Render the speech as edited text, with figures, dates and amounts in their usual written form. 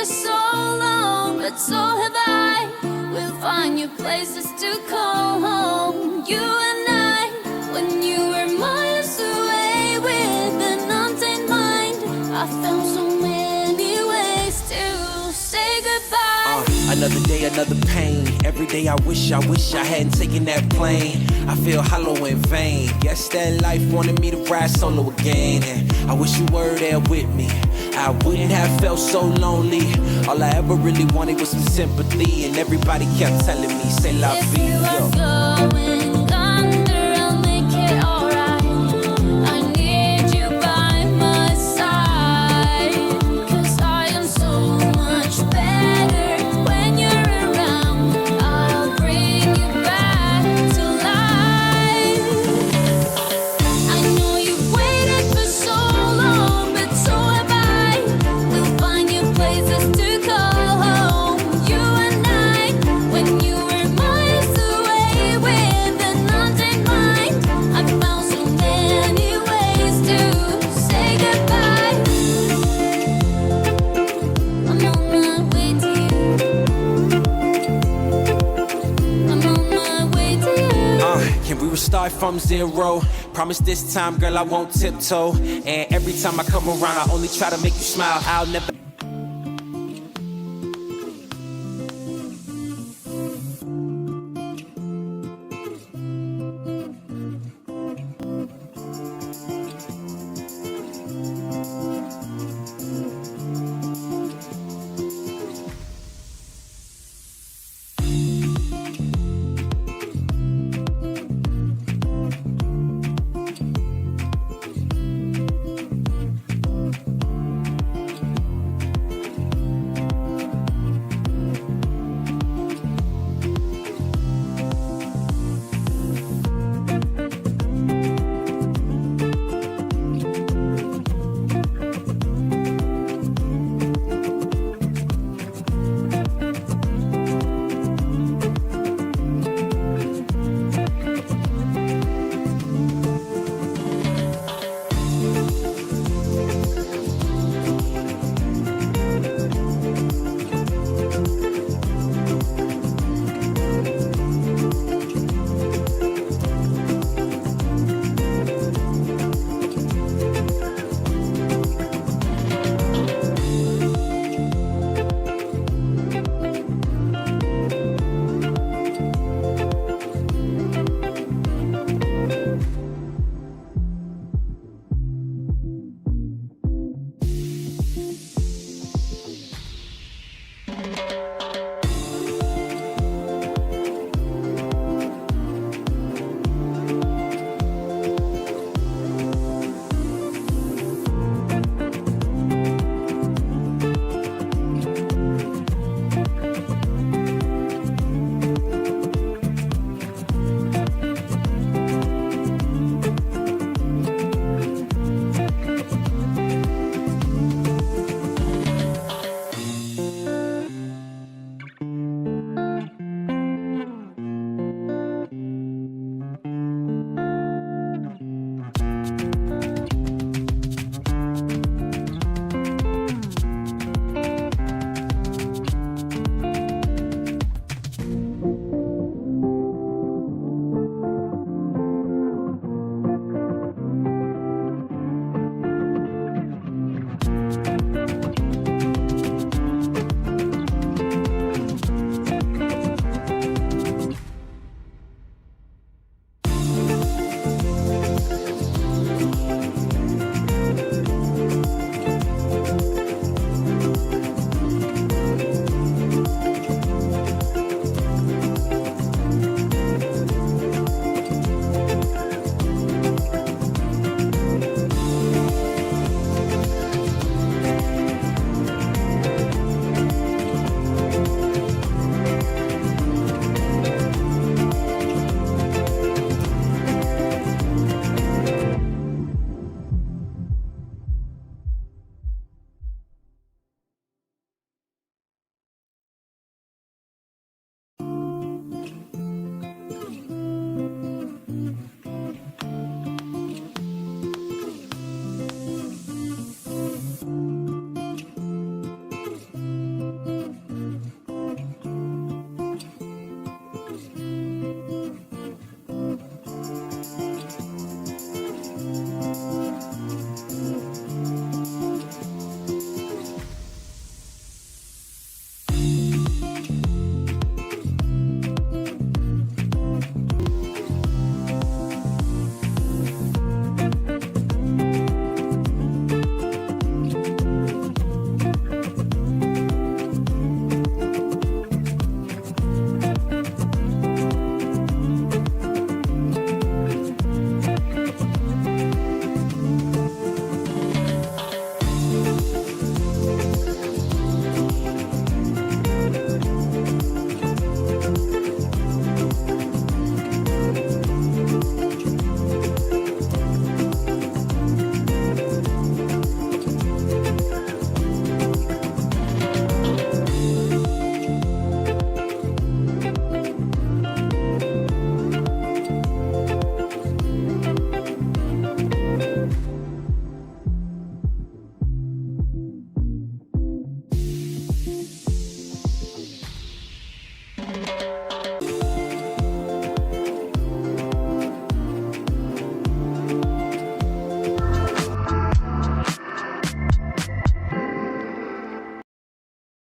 for so long, but so have I. We'll find new places to call home. You and I, when you were miles away with an untamed mind, I found so many ways to say goodbye. Another day, another pain. Every day I wish I hadn't taken that plane. I feel hollow in vain. Guess that life wanted me to ride solo again. And I wish you were there with me. I wouldn't have felt so lonely. All I ever really wanted was some sympathy, and everybody kept telling me, say la vie. If you are going under, I'll make it alright. I need you by my side, 'cause I am so much better when you're around. I'll bring you back to life. I know you've waited for so long, but so have I. We'll find new places to call home. You and I, when you were miles away with an untamed mind, I found so many ways to say goodbye. I'm on my way to you. I'm on my way to you. Can we restart from zero? Promise this time, girl, I won't tiptoe. And every time I come around, I only try to make you smile. I'll never